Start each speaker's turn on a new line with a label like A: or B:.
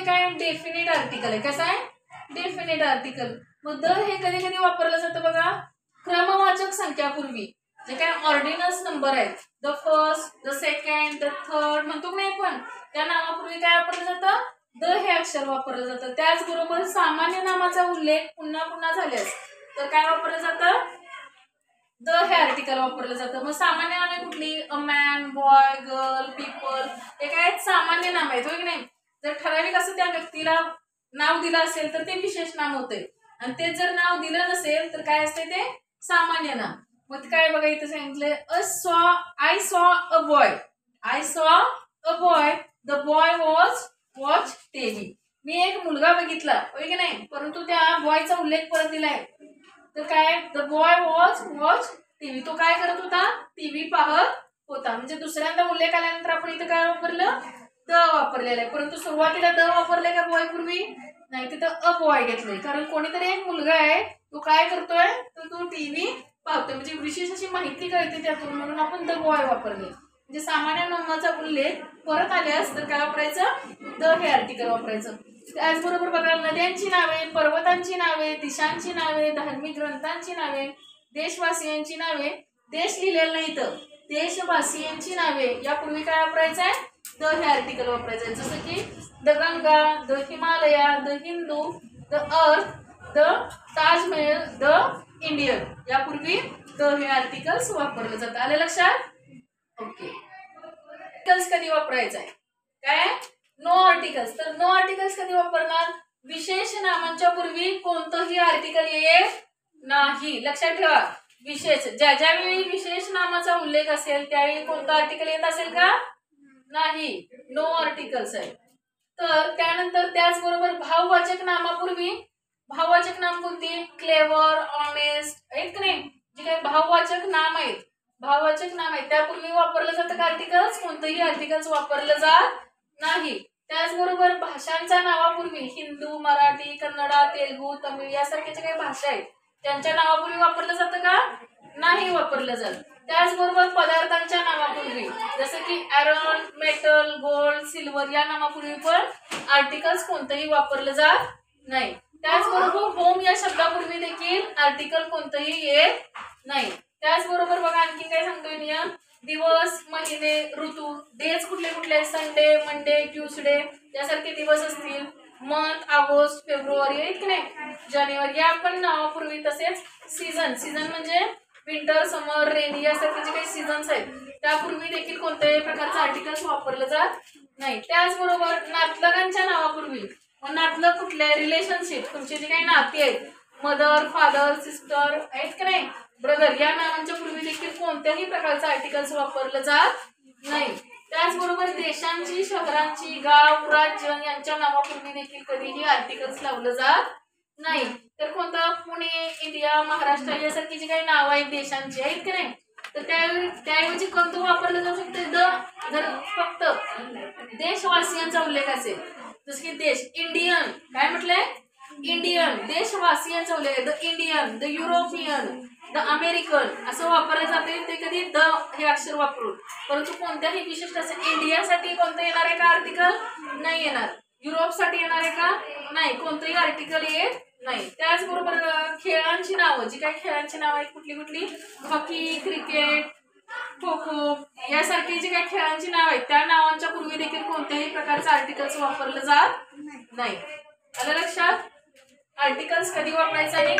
A: हे काय definite article आहे. कसं आहे? Definite article. मग द हे कधी कधी वापरलं जातं बघा क्रमवाचक संख्यापूर्वी, जे काय ऑर्डिनन्स नंबर आहेत, the first, the second, the third म्हणतो नाही पण त्या नावापूर्वी काय वापरलं जातं? द हे अक्षर वापरलं जातं. त्याचबरोबर सामान्य नामाचा उल्लेख पुन्हा पुन्हा झाल्यास तर काय वापरलं जातं? द हे आर्टिकल वापरलं जातं. मग सामान्य नामे कुठली? A man, boy, girl, people हे काय सामान्य नाम आहेत, होय की नाही? जर ठराविक असं त्या व्यक्तीला नाव दिलं असेल तर ते विशेष नाम होते आणि ते जर नाव दिलं नसेल तर काय असते? ते सामान्य नाम. मग काय बघा इथं सांगितलंय I saw a boy, I saw a boy, the boy watch TV. मी एक मुलगा बघितला, होय की नाही? परंतु त्या बॉयचा उल्लेख परत दिलाय तर काय? The boy watch TV. तो काय करत होता? टीव्ही पाहत होता. म्हणजे दुसऱ्यांदा उल्लेख आल्यानंतर आपण इथं काय वापरलं? द वापरलेलं आहे. परंतु सुरुवातीला द वापरलंय का बॉय पूर्वी? नाही, तिथं अ बॉय घेतलंय. कारण कोणीतरी एक मुलगा आहे तो काय करतोय? तर तो टीव्ही पाहतोय. म्हणजे विशेष अशी माहिती कळते त्यातून, म्हणून आपण द बॉय वापरले. म्हणजे सामान्य नामाचा उल्लेख परत आल्यास तर काय वापरायचं? द हे आर्टिकल वापरायचं. त्याचबरोबर बघा नद्यांची नावे, पर्वतांची नावे, दिशांची नावे, धार्मिक ग्रंथांची नावे, देशवासियांची नावे, देश लिहिलेलं नाही तर देशवासियांची नावे यापूर्वी काय वापरायचं आहे? द हे आर्टिकल वापरायचं आहे. जसं की the Ganga, the Himalaya, the Hindu, the earth, the Taj Mahal, the Indian यापूर्वी द हे आर्टिकल्स वापरलं जातं. आलं लक्षात? ओके. आर्टिकल्स कधी वापरायचं आहे? काय? No articles. तर नो आर्टिकल्स कधी वापरणार? विशेष नामांच्या पूर्वी कोणतंही आर्टिकल येईल नाही. लक्षात ठेवा. विशेष ज्यावेळी विशेष नामाचा उल्लेख असेल त्यावेळी कोणतं आर्टिकल येत असेल का? नाही. नो आर्टिकल्स आहे. तर त्यानंतर त्याचबरोबर भाववाचक नामापूर्वी, भाववाचक नाम कोणती? क्लेवर, ऑनेस्ट आहेत का नाही? जे काही भाववाचक नाम आहेत, भाववाचक नाम आहे त्यापूर्वी वापरलं जातं का आर्टिकल्स? कोणतंही आर्टिकल्स वापरलं जात नाही. त्याचबरोबर भाषांच्या नावापूर्वी हिंदू, मराठी, कन्नडा, तेलुगू, तमिळ यासारख्या ज्या काही भाषा आहेत त्यांच्या नावापूर्वी वापरलं जातं का? नाही वापरलं जात. त्याचबरोबर पदार्थांच्या नावापूर्वी जसं की आयरन, मेटल, गोल्ड, सिल्वर या नावापूर्वी पण आर्टिकल्स कोणतंही वापरलं जात नाही. त्याचबरोबर होम या शब्दापूर्वी देखील आर्टिकल कोणतंही येत नाही. त्याचबरोबर बघा आणखी काय सांगतोय नियम? दिवस, महिने, ऋतू, डेज कुठले कुठले? संडे, मंडे, ट्यूसडे यासारखे दिवस असतील. मंथ, ऑगस्ट, फेब्रुवारी आहेत की नाही? जानेवारी या पण नावापूर्वी. तसेच सीझन, सीझन म्हणजे विंटर, समर, रेनी यासारखे जे काही सीझन्स आहेत त्यापूर्वी देखील कोणत्याही प्रकारचं आर्टिकल्स वापरलं जात नाही. त्याचबरोबर नातलगांच्या नावापूर्वी, नातलग कुठले? रिलेशनशिप, तुमची जी काही नाती आहेत, मदर, फादर, सिस्टर आहेत की नाही, ब्रदर या नावांच्या पूर्वी देखील कोणत्याही प्रकारचं आर्टिकल्स वापरलं जात नाही. त्याचबरोबर देशांची, शहरांची, गाव, राज्य यांच्या नावापूर्वी देखील कधीही आर्टिकल्स लावलं जात नाही. तर कोणतं? पुणे, इंडिया, महाराष्ट्र यासारखी जी काही नावं आहेत देशांची आहेत की नाही, तर त्याऐवजी कोणतं वापरलं जाऊ शकते? द. जर फक्त देशवासियांचा उल्लेख असेल जसं की देश, इंडियन काय म्हटलंय? इंडियन. देशवासियांचा उल्लेख the Indian, the European, the American असं वापरले जाते ते कधी? द हे अक्षर वापरून. परंतु कोणत्याही विशिष्ट असं इंडियासाठी कोणतं येणार आहे का आर्टिकल? नाही येणार. युरोपसाठी येणार आहे का? नाही. कोणतंही आर्टिकल येत नाही. त्याचबरोबर खेळांची नावं, जी काही खेळांची नावं आहेत कुठली कुठली? हॉकी, क्रिकेट, खो खो यासारखी जी काही खेळांची नाव आहेत त्या नावांच्या पूर्वी देखील कोणत्याही प्रकारचं आर्टिकल्स वापरलं जात नाही. आलं लक्षात? आर्टिकल्स कधी वापरायचं आहे?